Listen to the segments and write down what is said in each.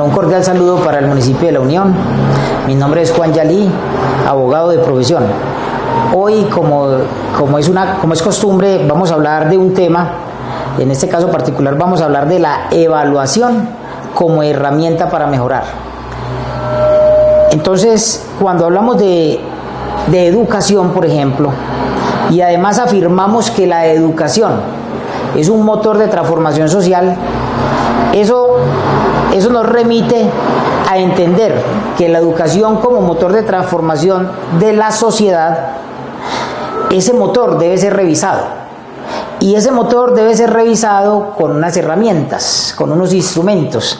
Bueno, un cordial saludo para el municipio de La Unión. Mi nombre es Juan Yalí, abogado de profesión. Hoy, como es costumbre, vamos a hablar de un tema. En este caso particular vamos a hablar de la evaluación como herramienta para mejorar. Entonces, cuando hablamos de educación, por ejemplo, y además afirmamos que la educación es un motor de transformación social, eso nos remite a entender que la educación como motor de transformación de la sociedad, ese motor debe ser revisado. Y ese motor debe ser revisado con unas herramientas, con unos instrumentos.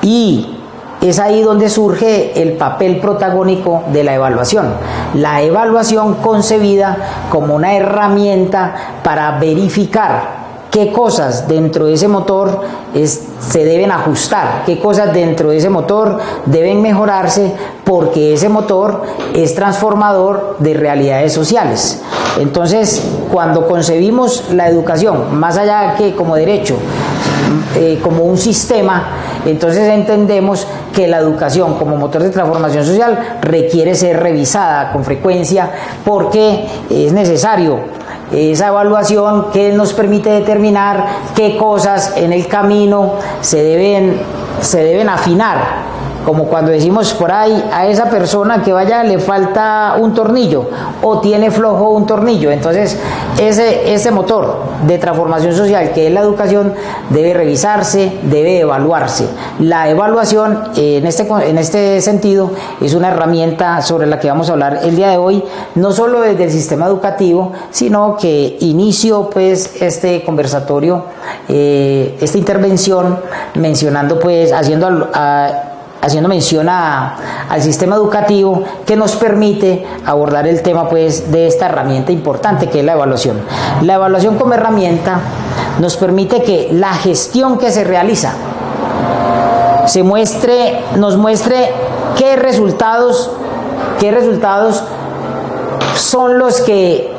Y es ahí donde surge el papel protagónico de la evaluación. La evaluación concebida como una herramienta para verificar qué cosas dentro de ese motor se deben ajustar, qué cosas dentro de ese motor deben mejorarse, porque ese motor es transformador de realidades sociales. Entonces, cuando concebimos la educación, más allá que como derecho, como un sistema, entonces entendemos que la educación como motor de transformación social requiere ser revisada con frecuencia, porque es necesario esa evaluación que nos permite determinar qué cosas en el camino se deben afinar. Como cuando decimos por ahí, a esa persona que vaya le falta un tornillo o tiene flojo un tornillo. Entonces ese motor de transformación social que es la educación debe revisarse, debe evaluarse. La evaluación en este sentido es una herramienta sobre la que vamos a hablar el día de hoy, no solo desde el sistema educativo, sino que inicio pues este conversatorio, esta intervención mencionando pues haciendo mención al sistema educativo, que nos permite abordar el tema pues de esta herramienta importante que es la evaluación. La evaluación como herramienta nos permite que la gestión que se realiza nos muestre qué resultados son los que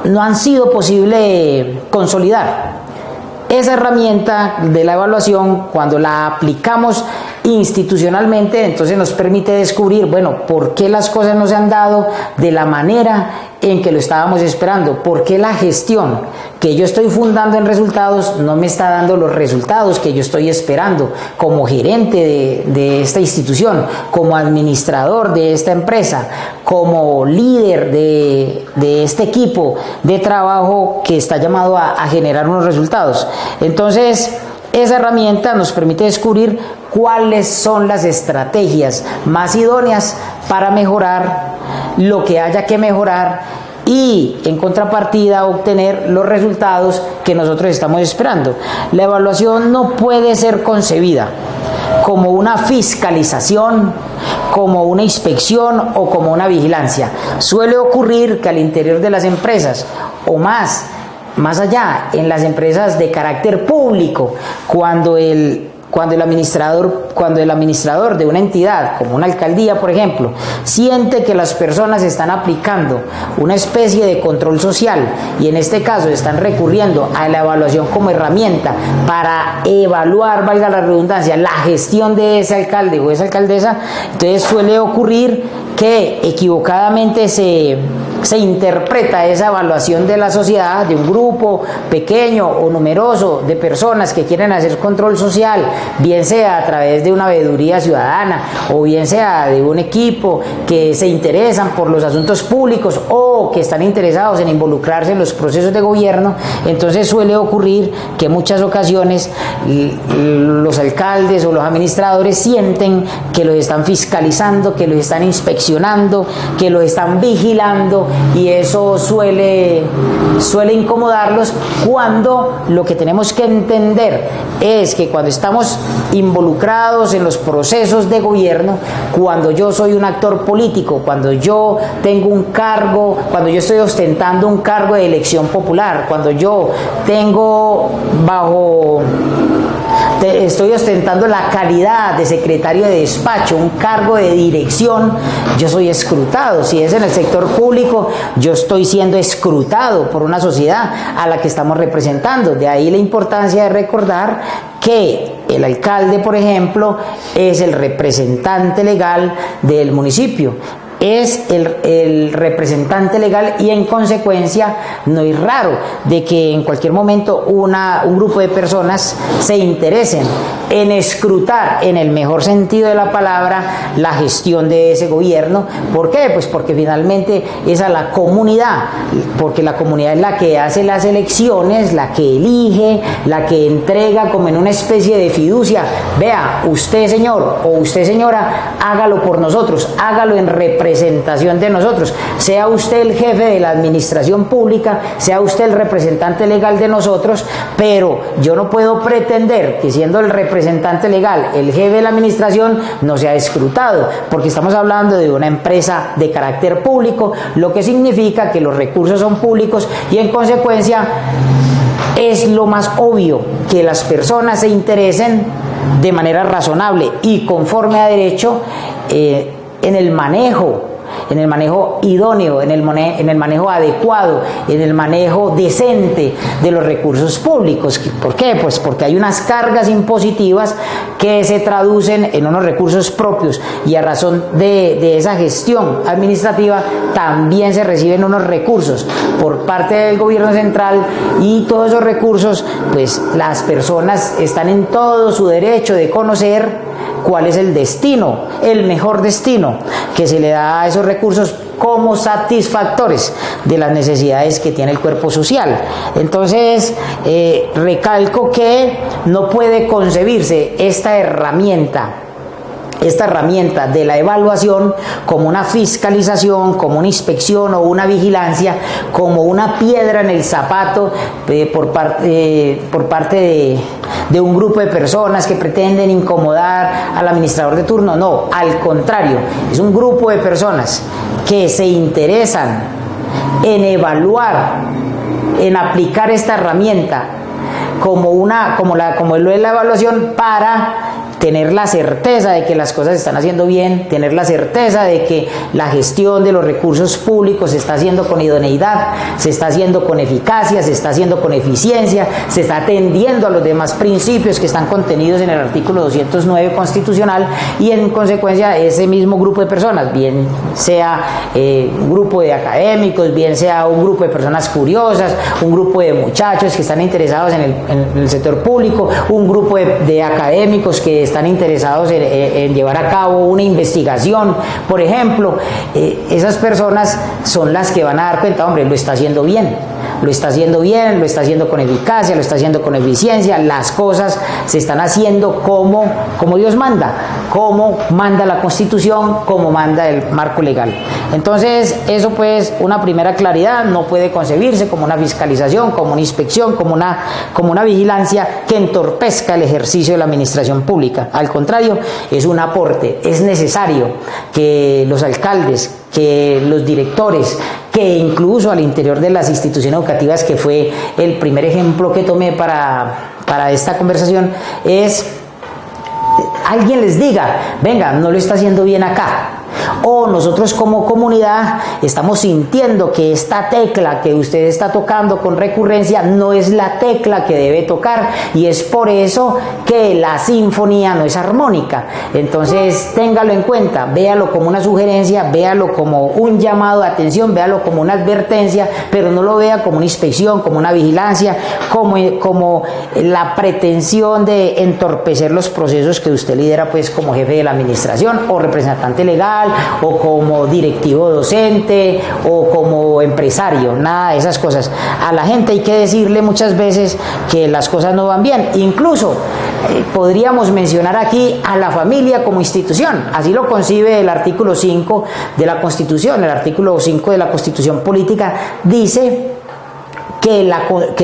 no han sido posible consolidar. Esa herramienta de la evaluación, cuando la aplicamos institucionalmente, entonces nos permite descubrir, bueno, por qué las cosas no se han dado de la manera en que lo estábamos esperando, por qué la gestión que yo estoy fundando en resultados no me está dando los resultados que yo estoy esperando como gerente de esta institución, como administrador de esta empresa, como líder de este equipo de trabajo que está llamado a generar unos resultados. Entonces, esa herramienta nos permite descubrir cuáles son las estrategias más idóneas para mejorar lo que haya que mejorar y, en contrapartida, obtener los resultados que nosotros estamos esperando. La evaluación no puede ser concebida como una fiscalización, como una inspección o como una vigilancia. Suele ocurrir que al interior de las empresas, o más allá, en las empresas de carácter público, cuando el administrador de una entidad, como una alcaldía, por ejemplo, siente que las personas están aplicando una especie de control social y en este caso están recurriendo a la evaluación como herramienta para evaluar, valga la redundancia, la gestión de ese alcalde o esa alcaldesa, entonces suele ocurrir que equivocadamente se interpreta esa evaluación de la sociedad, de un grupo pequeño o numeroso de personas que quieren hacer control social, bien sea a través de una veeduría ciudadana o bien sea de un equipo que se interesan por los asuntos públicos o que están interesados en involucrarse en los procesos de gobierno. Entonces suele ocurrir que en muchas ocasiones los alcaldes o los administradores sienten que los están fiscalizando, que los están inspeccionando, que los están vigilando, y eso suele incomodarlos, cuando lo que tenemos que entender es que cuando estamos involucrados en los procesos de gobierno, cuando yo soy un actor político, cuando yo tengo un cargo, cuando yo estoy ostentando un cargo de elección popular, cuando yo estoy ostentando la calidad de secretario de despacho, un cargo de dirección, yo soy escrutado. Si es en el sector público, yo estoy siendo escrutado por una sociedad a la que estamos representando. De ahí la importancia de recordar que El alcalde, por ejemplo, es el representante legal del municipio. Es el representante legal y en consecuencia no es raro de que en cualquier momento un grupo de personas se interesen en escrutar en el mejor sentido de la palabra la gestión de ese gobierno. ¿Por qué? Pues porque finalmente es a la comunidad, porque la comunidad es la que hace las elecciones, la que elige, la que entrega como en una especie de fiducia. Vea, usted señor o usted señora, hágalo por nosotros, hágalo en representación de nosotros, sea usted el jefe de la administración pública, sea usted el representante legal de nosotros, pero yo no puedo pretender que siendo el representante legal, el jefe de la administración, no sea escrutado, porque estamos hablando de una empresa de carácter público, lo que significa que los recursos son públicos y en consecuencia es lo más obvio que las personas se interesen de manera razonable y conforme a derecho en el manejo idóneo, en el manejo adecuado, en el manejo decente de los recursos públicos. ¿Por qué? Pues porque hay unas cargas impositivas que se traducen en unos recursos propios y a razón de esa gestión administrativa también se reciben unos recursos por parte del gobierno central y todos esos recursos, pues las personas están en todo su derecho de conocer cuál es el destino, el mejor destino que se le da a esos recursos como satisfactores de las necesidades que tiene el cuerpo social. Entonces, recalco que no puede concebirse esta herramienta de la evaluación como una fiscalización, como una inspección o una vigilancia, como una piedra en el zapato por parte de un grupo de personas que pretenden incomodar al administrador de turno. No, al contrario, es un grupo de personas que se interesan en evaluar, en aplicar esta herramienta como lo es la evaluación para tener la certeza de que las cosas se están haciendo bien, tener la certeza de que la gestión de los recursos públicos se está haciendo con idoneidad, se está haciendo con eficacia, se está haciendo con eficiencia, se está atendiendo a los demás principios que están contenidos en el artículo 209 constitucional y en consecuencia ese mismo grupo de personas, bien sea un grupo de académicos, bien sea un grupo de personas curiosas, un grupo de muchachos que están interesados en el sector público, un grupo de académicos que están interesados en llevar a cabo una investigación, por ejemplo, esas personas son las que van a dar cuenta, hombre, lo está haciendo bien, lo está haciendo con eficacia, lo está haciendo con eficiencia, las cosas se están haciendo como Dios manda, como manda la Constitución, como manda el marco legal. Entonces, eso pues una primera claridad, no puede concebirse como una fiscalización, como una inspección, como una vigilancia que entorpezca el ejercicio de la administración pública. Al contrario, es un aporte, es necesario que los alcaldes, que los directores, que incluso al interior de las instituciones educativas, que fue el primer ejemplo que tomé para esta conversación, alguien les diga, venga, no lo está haciendo bien acá. O nosotros como comunidad estamos sintiendo que esta tecla que usted está tocando con recurrencia no es la tecla que debe tocar y es por eso que la sinfonía no es armónica. Entonces téngalo en cuenta, véalo como una sugerencia, véalo como un llamado de atención, véalo como una advertencia, pero no lo vea como una inspección, como una vigilancia, como la pretensión de entorpecer los procesos que usted lidera pues como jefe de la administración o representante legal o como directivo docente o como empresario, nada de esas cosas. A la gente hay que decirle muchas veces que las cosas no van bien. Incluso podríamos mencionar aquí a la familia como institución, así lo concibe el artículo 5 de la Constitución. El artículo 5 de la Constitución Política dice que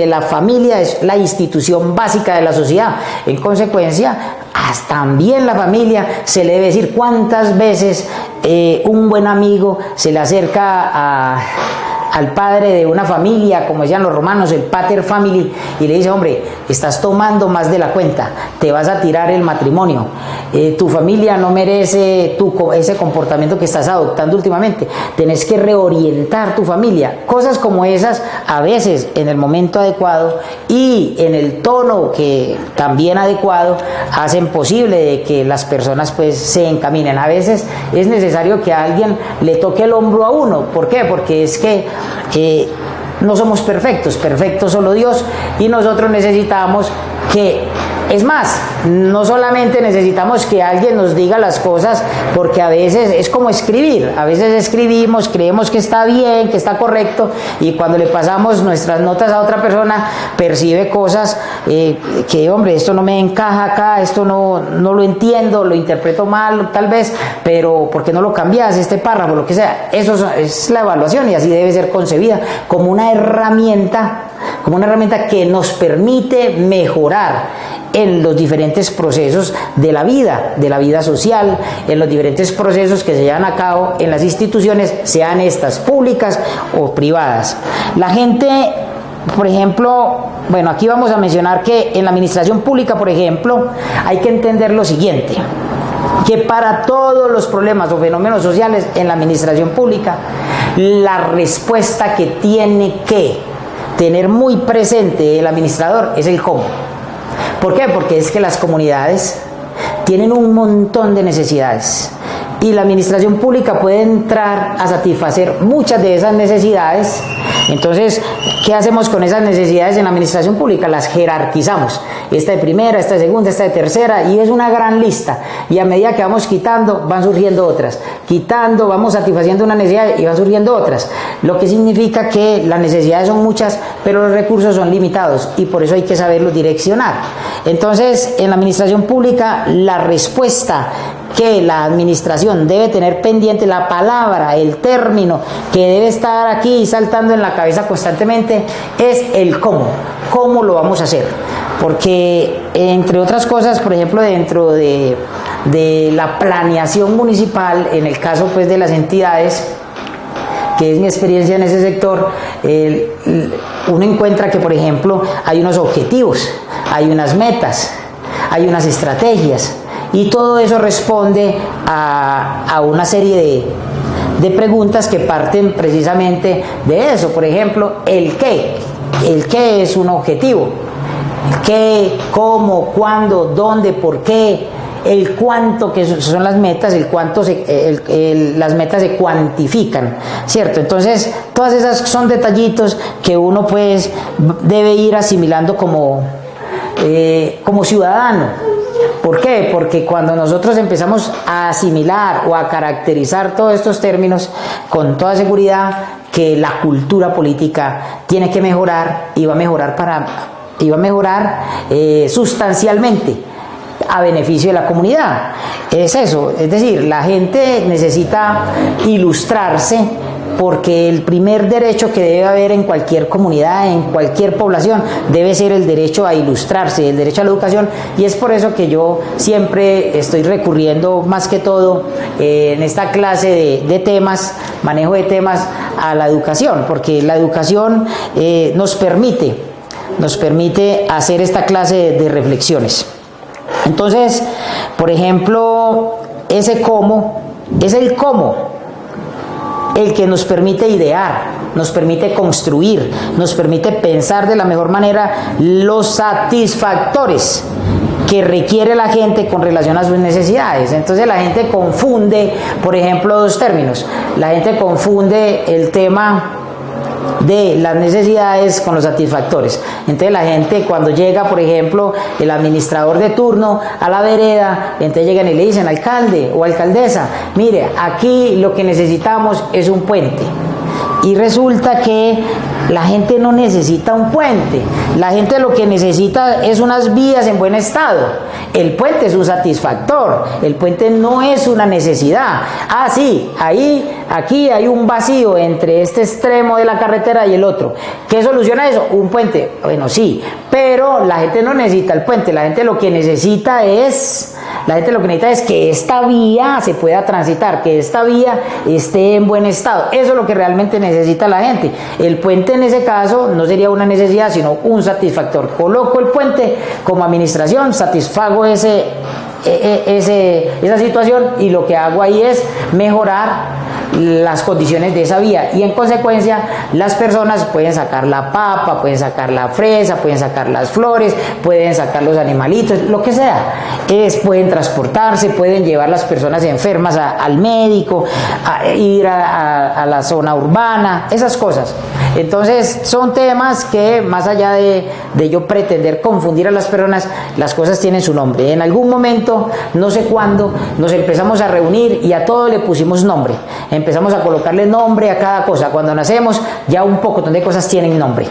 la familia es la institución básica de la sociedad. En consecuencia, también la familia se le debe decir cuántas veces un buen amigo se le acerca al padre de una familia, como decían los romanos, el pater family, y le dice, hombre, estás tomando más de la cuenta, te vas a tirar el matrimonio, tu familia no merece ese comportamiento que estás adoptando últimamente, tenés que reorientar tu familia. Cosas como esas, a veces en el momento adecuado y en el tono que también adecuado, hacen posible de que las personas pues se encaminen. A veces es necesario que alguien le toque el hombro a uno. ¿Por qué? Porque es que no somos perfectos, perfecto solo Dios, y nosotros necesitamos que, es más, no solamente necesitamos que alguien nos diga las cosas, porque a veces es como escribir, a veces escribimos, creemos que está bien, que está correcto, y cuando le pasamos nuestras notas a otra persona, percibe cosas que, hombre, esto no me encaja acá, esto no lo entiendo, lo interpreto mal tal vez, pero ¿por qué no lo cambias este párrafo? Lo que sea. Eso es la evaluación, y así debe ser concebida como una herramienta que nos permite mejorar en los diferentes procesos de la vida social, en los diferentes procesos que se llevan a cabo en las instituciones, sean estas públicas o privadas. La gente, por ejemplo, bueno, aquí vamos a mencionar que en la administración pública, por ejemplo, hay que entender lo siguiente, que para todos los problemas o fenómenos sociales en la administración pública, la respuesta que tiene que tener muy presente el administrador es el cómo. ¿Por qué? Porque es que las comunidades tienen un montón de necesidades y la administración pública puede entrar a satisfacer muchas de esas necesidades. Entonces, ¿qué hacemos con esas necesidades en la administración pública? Las jerarquizamos. Esta de primera, esta de segunda, esta de tercera, y es una gran lista. Y a medida que vamos quitando, van surgiendo otras. Quitando, vamos satisfaciendo una necesidad y van surgiendo otras. Lo que significa que las necesidades son muchas, pero los recursos son limitados, y por eso hay que saberlos direccionar. Entonces, en la administración pública, la respuesta que la administración debe tener pendiente, la palabra, el término que debe estar aquí saltando en la cabeza constantemente, es el cómo. ¿Cómo lo vamos a hacer? Porque, entre otras cosas, por ejemplo, dentro de la planeación municipal, en el caso pues de las entidades, que es mi experiencia en ese sector, uno encuentra que, por ejemplo, hay unos objetivos, hay unas metas, hay unas estrategias, y todo eso responde a una serie de preguntas que parten precisamente de eso. Por ejemplo, el qué. El qué es un objetivo. El qué, cómo, cuándo, dónde, por qué. El cuánto, que son las metas, las metas se cuantifican, ¿cierto? Entonces, todas esas son detallitos que uno pues debe ir asimilando como ciudadano. ¿Por qué? Porque cuando nosotros empezamos a asimilar o a caracterizar todos estos términos, con toda seguridad que la cultura política tiene que mejorar, y va a mejorar sustancialmente a beneficio de la comunidad. Es eso, es decir, la gente necesita ilustrarse, porque el primer derecho que debe haber en cualquier comunidad, en cualquier población, debe ser el derecho a ilustrarse, el derecho a la educación, y es por eso que yo siempre estoy recurriendo más que todo en esta clase de temas, manejo de temas, a la educación, porque la educación nos permite hacer esta clase de reflexiones. Entonces, por ejemplo, ese cómo es el cómo, el que nos permite idear, nos permite construir, nos permite pensar de la mejor manera los satisfactores que requiere la gente con relación a sus necesidades. Entonces la gente confunde, por ejemplo, dos términos. La gente confunde el tema de las necesidades con los satisfactores. Entonces la gente, cuando llega, por ejemplo, el administrador de turno a la vereda, entonces llegan y le dicen: alcalde o alcaldesa, mire, aquí lo que necesitamos es un puente. Y resulta que la gente no necesita un puente, la gente lo que necesita es unas vías en buen estado. El puente es un satisfactor, el puente no es una necesidad. Ah, sí, aquí hay un vacío entre este extremo de la carretera y el otro. ¿Qué soluciona eso? Un puente. Bueno, sí, pero la gente no necesita el puente, la gente lo que necesita es La gente lo que necesita es que esta vía se pueda transitar, que esta vía esté en buen estado. Eso es lo que realmente necesita la gente. El puente en ese caso no sería una necesidad, sino un satisfactor. Coloco el puente como administración, satisfago esa situación y lo que hago ahí es mejorar las condiciones de esa vía y en consecuencia las personas pueden sacar la papa, pueden sacar la fresa, pueden sacar las flores, pueden sacar los animalitos, lo que sea, pueden transportarse, pueden llevar las personas enfermas al médico, ir a la zona urbana, esas cosas. Entonces son temas que más allá de yo pretender confundir a las personas, las cosas tienen su nombre. En algún momento, no sé cuándo, nos empezamos a reunir y a todo le pusimos nombre. Empezamos a colocarle nombre a cada cosa. Cuando nacemos ya un pocotón de cosas tienen nombre.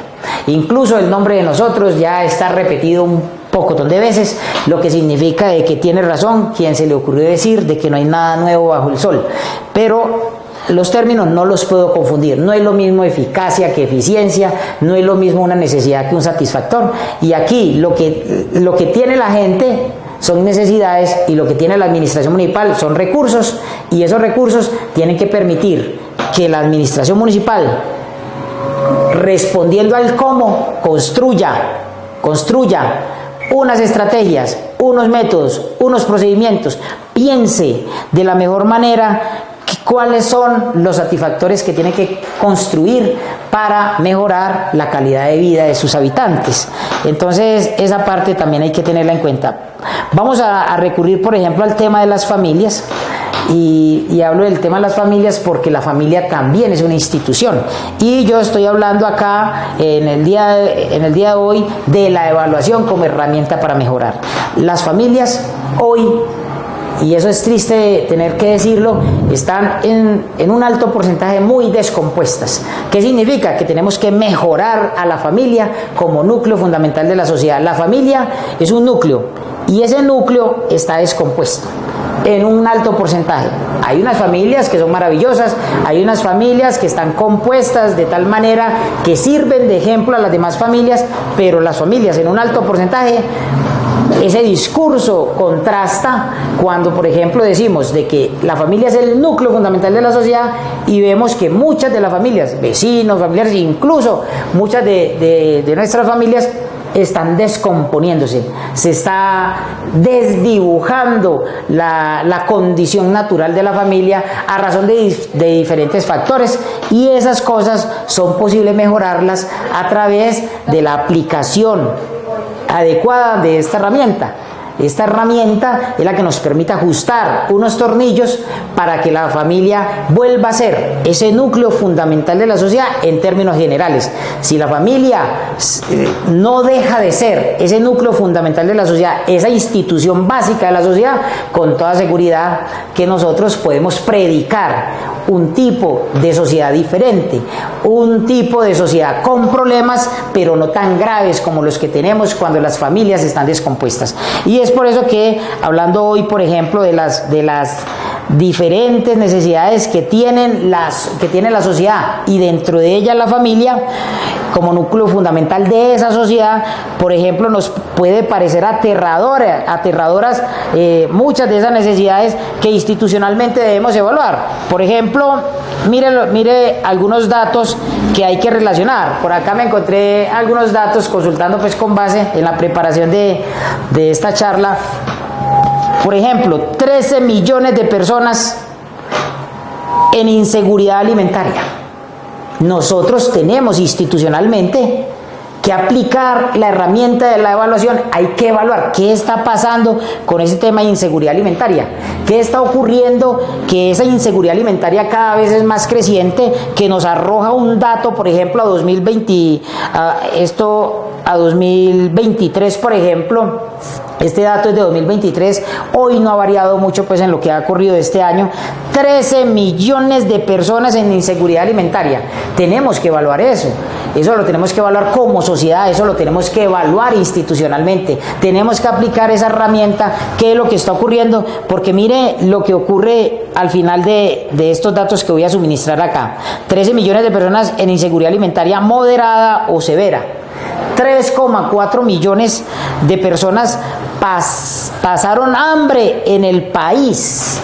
Incluso el nombre de nosotros ya está repetido un pocotón de veces, lo que significa de que tiene razón quien se le ocurrió decir de que no hay nada nuevo bajo el sol. Pero los términos no los puedo confundir. No es lo mismo eficacia que eficiencia, no es lo mismo una necesidad que un satisfactor. Y aquí lo que tiene la gente son necesidades y lo que tiene la administración municipal son recursos, y esos recursos tienen que permitir que la administración municipal, respondiendo al cómo, construya unas estrategias, unos métodos, unos procedimientos, piense de la mejor manera cuáles son los satisfactores que tiene que construir para mejorar la calidad de vida de sus habitantes. Entonces esa parte también hay que tenerla en cuenta. Vamos a recurrir, por ejemplo, al tema de las familias. Y hablo del tema de las familias porque la familia también es una institución, y yo estoy hablando acá en el día de hoy de la evaluación como herramienta para mejorar. Las familias hoy, y eso es triste tener que decirlo, están en un alto porcentaje muy descompuestas. ¿Qué significa? Que tenemos que mejorar a la familia como núcleo fundamental de la sociedad. La familia es un núcleo y ese núcleo está descompuesto en un alto porcentaje. Hay unas familias que son maravillosas, hay unas familias que están compuestas de tal manera que sirven de ejemplo a las demás familias, pero las familias en un alto porcentaje, ese discurso contrasta cuando, por ejemplo, decimos de que la familia es el núcleo fundamental de la sociedad y vemos que muchas de las familias, vecinos, familiares, incluso muchas de nuestras familias están descomponiéndose, se está desdibujando la condición natural de la familia a razón de diferentes factores, y esas cosas son posibles mejorarlas a través de la aplicación adecuada de esta herramienta. Esta herramienta es la que nos permite ajustar unos tornillos para que la familia vuelva a ser ese núcleo fundamental de la sociedad en términos generales. Si la familia no deja de ser ese núcleo fundamental de la sociedad, esa institución básica de la sociedad, con toda seguridad que nosotros podemos predicar un tipo de sociedad diferente, un tipo de sociedad con problemas, pero no tan graves como los que tenemos cuando las familias están descompuestas. Y es por eso que, hablando hoy, por ejemplo, de las diferentes necesidades que tiene la sociedad, y dentro de ella la familia como núcleo fundamental de esa sociedad, por ejemplo, nos puede parecer aterradoras muchas de esas necesidades que institucionalmente debemos evaluar. Por ejemplo, mire algunos datos que hay que relacionar. Por acá me encontré algunos datos consultando pues con base en la preparación de esta charla. Por ejemplo, 13 millones de personas en inseguridad alimentaria. Nosotros tenemos institucionalmente que aplicar la herramienta de la evaluación. Hay que evaluar qué está pasando con ese tema de inseguridad alimentaria, qué está ocurriendo, que esa inseguridad alimentaria cada vez es más creciente, que nos arroja un dato, por ejemplo, a 2023, por ejemplo. Este dato es de 2023, hoy no ha variado mucho pues en lo que ha ocurrido este año. 13 millones de personas en inseguridad alimentaria. Tenemos que evaluar eso lo tenemos que evaluar como sociedad, eso lo tenemos que evaluar institucionalmente. Tenemos que aplicar esa herramienta, qué es lo que está ocurriendo, porque mire lo que ocurre al final de estos datos que voy a suministrar acá. 13 millones de personas en inseguridad alimentaria moderada o severa. 3,4 millones de personas pasaron hambre en el país.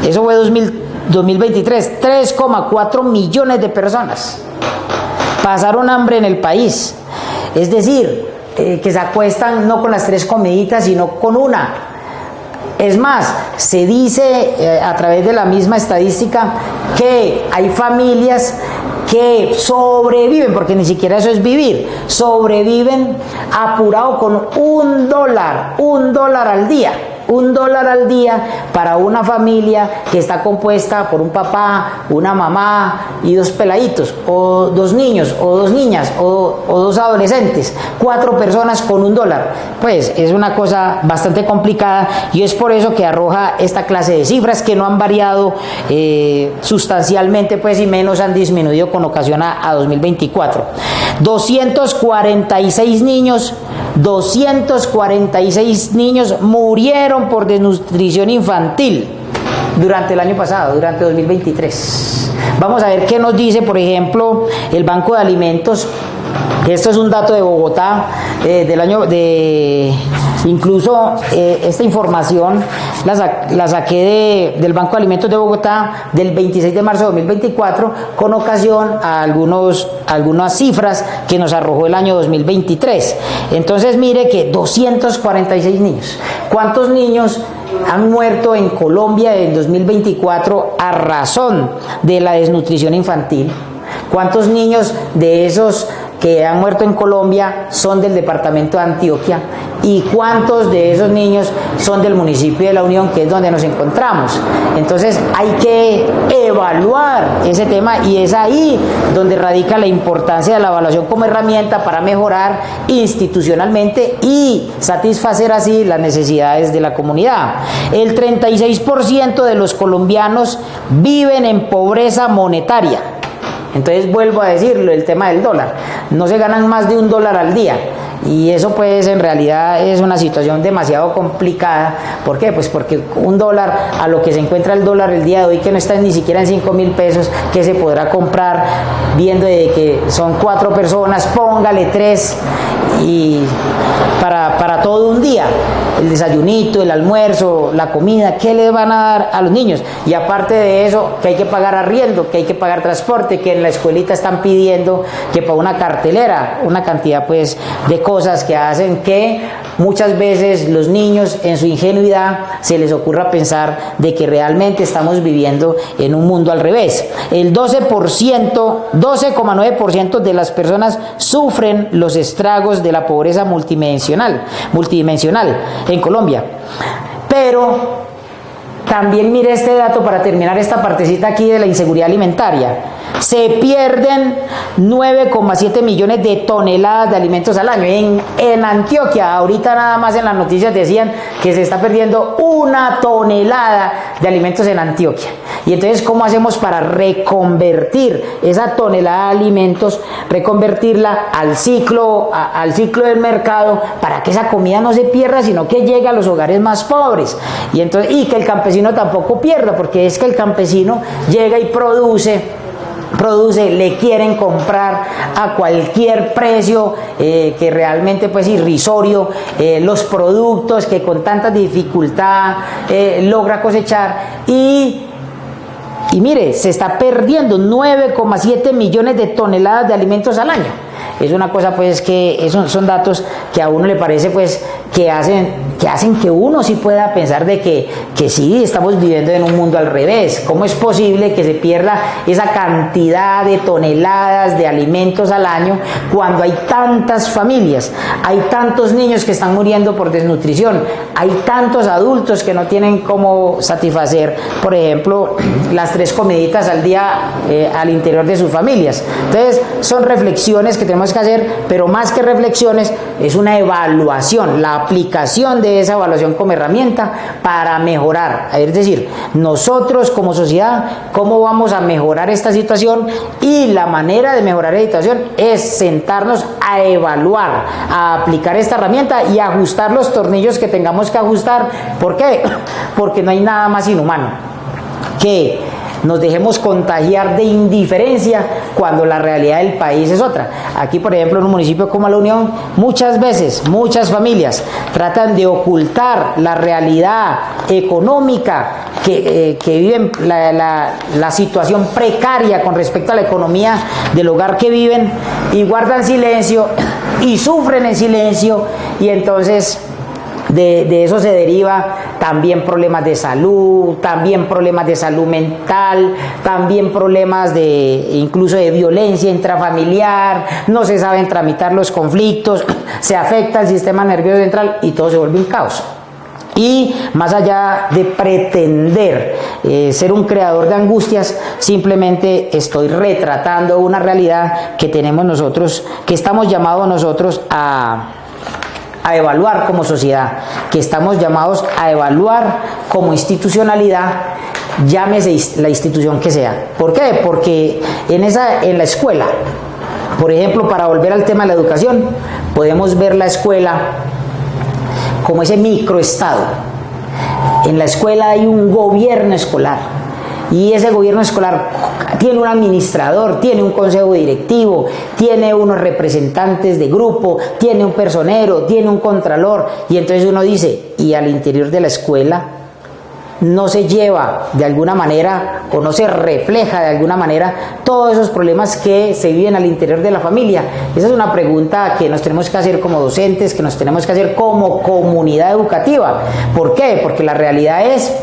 Eso fue 2023, 3,4 millones de personas pasaron hambre en el país. Es decir, que se acuestan no con las 3 comiditas, sino con una. Es más, se dice a través de la misma estadística que hay familias que sobreviven, porque ni siquiera eso es vivir, sobreviven apurado con $1 al día. $1 al día para una familia que está compuesta por un papá, una mamá y 2 peladitos, o 2 niños, o 2 niñas, o 2 adolescentes, 4 personas con $1. Pues es una cosa bastante complicada y es por eso que arroja esta clase de cifras que no han variado sustancialmente, pues, y menos han disminuido con ocasión a 2024. 246 niños murieron por desnutrición infantil durante el año pasado, durante 2023. Vamos a ver qué nos dice, por ejemplo, el Banco de Alimentos. Esto es un dato de Bogotá, del año de... Incluso esta información la saqué del Banco de Alimentos de Bogotá del 26 de marzo de 2024 con ocasión a algunas cifras que nos arrojó el año 2023. Entonces mire que 246 niños. ¿Cuántos niños han muerto en Colombia en 2024 a razón de la desnutrición infantil? ¿Cuántos niños de esos que han muerto en Colombia son del departamento de Antioquia? ¿Y cuántos de esos niños son del municipio de La Unión, que es donde nos encontramos? Entonces hay que evaluar ese tema y es ahí donde radica la importancia de la evaluación como herramienta para mejorar institucionalmente y satisfacer así las necesidades de la comunidad. El 36% de los colombianos viven en pobreza monetaria. Entonces vuelvo a decirlo, el tema del dólar, no se ganan más de $1 al día y eso pues en realidad es una situación demasiado complicada. ¿Por qué? Pues porque $1 a lo que se encuentra el dólar el día de hoy, que no está ni siquiera en 5.000 pesos, que se podrá comprar viendo de que son 4 personas, póngale 3 y para todo un día, el desayunito, el almuerzo, la comida, ¿qué le van a dar a los niños? Y aparte de eso, que hay que pagar arriendo, que hay que pagar transporte, que en la escuelita están pidiendo que para una cartelera, una cantidad pues de cosas que hacen que muchas veces los niños en su ingenuidad se les ocurra pensar de que realmente estamos viviendo en un mundo al revés. El 12,9% de las personas sufren los estragos de la pobreza multidimensional en Colombia. Pero también mire este dato para terminar esta partecita aquí de la inseguridad alimentaria. Se pierden 9,7 millones de toneladas de alimentos al año. En Antioquia, ahorita nada más en las noticias decían que se está perdiendo 1 tonelada de alimentos en Antioquia. Y entonces, ¿cómo hacemos para reconvertir esa tonelada de alimentos, reconvertirla al ciclo del mercado, para que esa comida no se pierda, sino que llegue a los hogares más pobres? Y que el campesino tampoco pierda, porque es que el campesino llega y produce, le quieren comprar a cualquier precio que realmente pues irrisorio los productos que con tanta dificultad logra cosechar y mire, se está perdiendo 9,7 millones de toneladas de alimentos al año. Es una cosa pues que son datos que a uno le parece pues que hacen que uno sí pueda pensar de que sí estamos viviendo en un mundo al revés. ¿Cómo es posible que se pierda esa cantidad de toneladas de alimentos al año cuando hay tantas familias, hay tantos niños que están muriendo por desnutrición, hay tantos adultos que no tienen cómo satisfacer, por ejemplo, las 3 comiditas al día al interior de sus familias? Entonces son reflexiones que tenemos que hacer, pero más que reflexiones es una evaluación, la aplicación de esa evaluación como herramienta para mejorar. Es decir, nosotros como sociedad, ¿cómo vamos a mejorar esta situación? Y la manera de mejorar la situación es sentarnos a evaluar, a aplicar esta herramienta y ajustar los tornillos que tengamos que ajustar. ¿Por qué? Porque no hay nada más inhumano que nos dejemos contagiar de indiferencia cuando la realidad del país es otra. Aquí, por ejemplo, en un municipio como La Unión, muchas veces, muchas familias tratan de ocultar la realidad económica que viven, la situación precaria con respecto a la economía del hogar que viven, y guardan silencio y sufren en silencio, y entonces de eso se deriva también problemas de salud, también problemas de salud mental, también problemas incluso de violencia intrafamiliar, no se saben tramitar los conflictos, se afecta el sistema nervioso central y todo se vuelve un caos. Y más allá de pretender ser un creador de angustias, simplemente estoy retratando una realidad que tenemos nosotros, que estamos llamados nosotros a evaluar como sociedad, que estamos llamados a evaluar como institucionalidad, llámese la institución que sea. ¿Por qué? Porque en la escuela, por ejemplo, para volver al tema de la educación, podemos ver la escuela como ese microestado. En la escuela hay un gobierno escolar, y ese gobierno escolar tiene un administrador, tiene un consejo directivo, tiene unos representantes de grupo, tiene un personero, tiene un contralor, y entonces uno dice, y al interior de la escuela no se lleva de alguna manera o no se refleja de alguna manera todos esos problemas que se viven al interior de la familia. Esa es una pregunta que nos tenemos que hacer como docentes, que nos tenemos que hacer como comunidad educativa. ¿Por qué? Porque la realidad es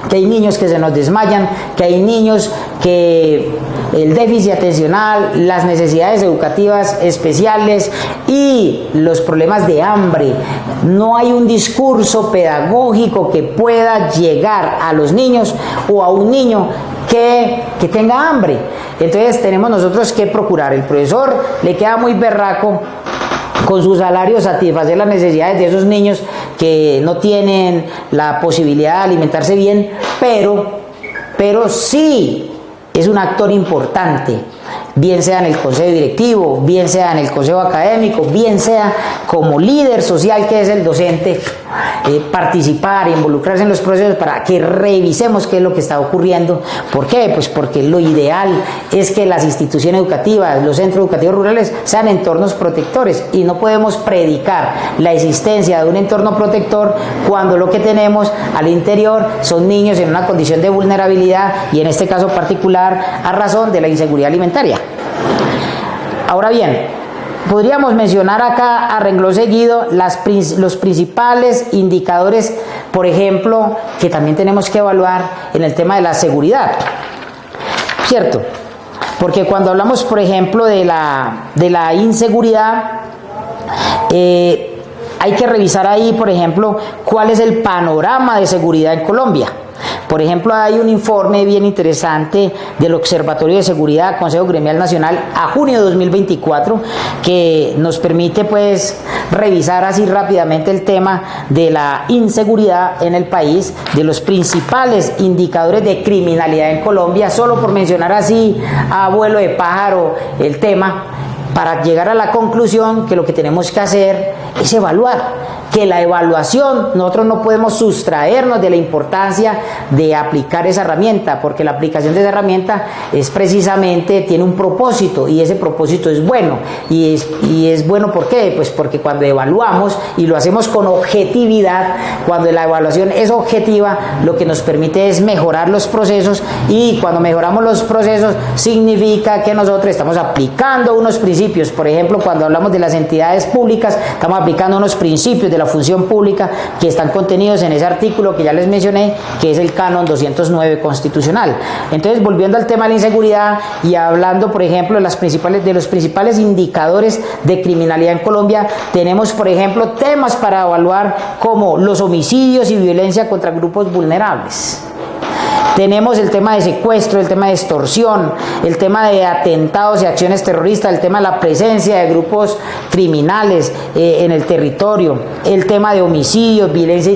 que hay niños que se nos desmayan, que hay niños que el déficit atencional, las necesidades educativas especiales y los problemas de hambre. No hay un discurso pedagógico que pueda llegar a los niños o a un niño que tenga hambre. Entonces tenemos nosotros que procurar. El profesor le queda muy berraco con su salario satisfacer las necesidades de esos niños que no tienen la posibilidad de alimentarse bien, pero sí es un actor importante, bien sea en el consejo directivo, bien sea en el consejo académico, bien sea como líder social que es el docente, participar e involucrarse en los procesos para que revisemos qué es lo que está ocurriendo. ¿Por qué? Pues porque lo ideal es que las instituciones educativas, los centros educativos rurales sean entornos protectores, y no podemos predicar la existencia de un entorno protector cuando lo que tenemos al interior son niños en una condición de vulnerabilidad, y en este caso particular a razón de la inseguridad alimentaria. Ahora bien, podríamos mencionar acá a renglón seguido los principales indicadores, por ejemplo, que también tenemos que evaluar en el tema de la seguridad, ¿cierto? Porque cuando hablamos, por ejemplo, de la inseguridad, hay que revisar ahí, por ejemplo, cuál es el panorama de seguridad en Colombia. Por ejemplo, hay un informe bien interesante del Observatorio de Seguridad, Consejo Gremial Nacional, a junio de 2024, que nos permite pues revisar así rápidamente el tema de la inseguridad en el país, de los principales indicadores de criminalidad en Colombia, solo por mencionar así a vuelo de pájaro el tema, para llegar a la conclusión que lo que tenemos que hacer es evaluar. Que la evaluación, nosotros no podemos sustraernos de la importancia de aplicar esa herramienta, porque la aplicación de esa herramienta es precisamente, tiene un propósito, y ese propósito es bueno. Y es bueno, ¿por qué? Pues porque cuando evaluamos y lo hacemos con objetividad, cuando la evaluación es objetiva, lo que nos permite es mejorar los procesos, y cuando mejoramos los procesos significa que nosotros estamos aplicando unos principios. Por ejemplo, cuando hablamos de las entidades públicas, estamos aplicando unos principios de la función pública que están contenidos en ese artículo que ya les mencioné, que es el Canon 209 constitucional. Entonces, volviendo al tema de la inseguridad y hablando, por ejemplo, de los principales indicadores de criminalidad en Colombia, tenemos, por ejemplo, temas para evaluar como los homicidios y violencia contra grupos vulnerables. Tenemos el tema de secuestro, el tema de extorsión, el tema de atentados y acciones terroristas, el tema de la presencia de grupos criminales en el territorio, el tema de homicidios, violencia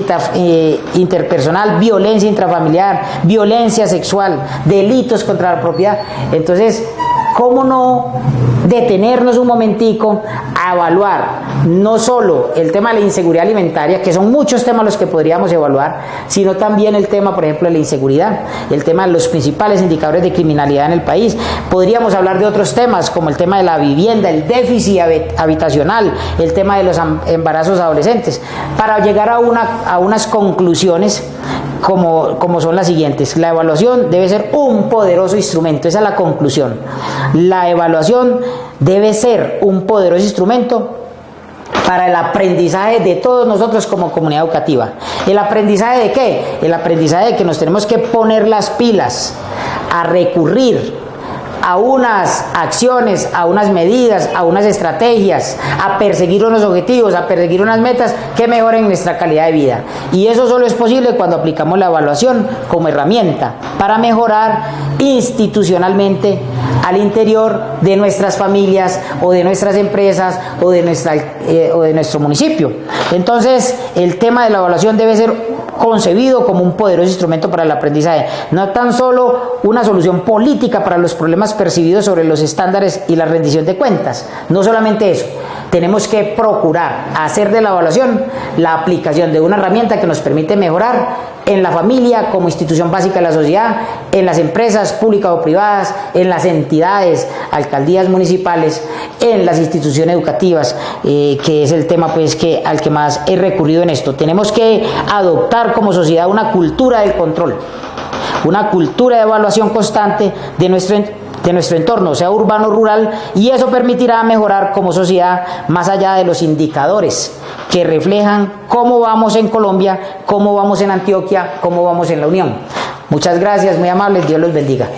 interpersonal, violencia intrafamiliar, violencia sexual, delitos contra la propiedad. Entonces, ¿cómo no detenernos un momentico a evaluar no solo el tema de la inseguridad alimentaria, que son muchos temas los que podríamos evaluar, sino también el tema, por ejemplo, de la inseguridad, el tema de los principales indicadores de criminalidad en el país. Podríamos hablar de otros temas, como el tema de la vivienda, el déficit habitacional, el tema de los embarazos adolescentes, para llegar a unas conclusiones como son las siguientes. La evaluación debe ser un poderoso instrumento, esa es la conclusión. La evaluación debe ser un poderoso instrumento para el aprendizaje de todos nosotros como comunidad educativa. ¿El aprendizaje de qué? El aprendizaje de que nos tenemos que poner las pilas a recurrir a unas acciones, a unas medidas, a unas estrategias, a perseguir unos objetivos, a perseguir unas metas que mejoren nuestra calidad de vida. Y eso solo es posible cuando aplicamos la evaluación como herramienta para mejorar institucionalmente al interior de nuestras familias o de nuestras empresas o de nuestro municipio. Entonces, el tema de la evaluación debe ser concebido como un poderoso instrumento para el aprendizaje, no tan solo una solución política para los problemas percibidos sobre los estándares y la rendición de cuentas. No solamente eso, tenemos que procurar hacer de la evaluación la aplicación de una herramienta que nos permite mejorar en la familia como institución básica de la sociedad, en las empresas públicas o privadas, en las entidades, alcaldías municipales, en las instituciones educativas, que es el tema pues al que más he recurrido en esto. Tenemos que adoptar como sociedad una cultura del control, una cultura de evaluación constante de nuestro entorno, sea urbano o rural, y eso permitirá mejorar como sociedad más allá de los indicadores que reflejan cómo vamos en Colombia, cómo vamos en Antioquia, cómo vamos en la Unión. Muchas gracias, muy amables, Dios los bendiga.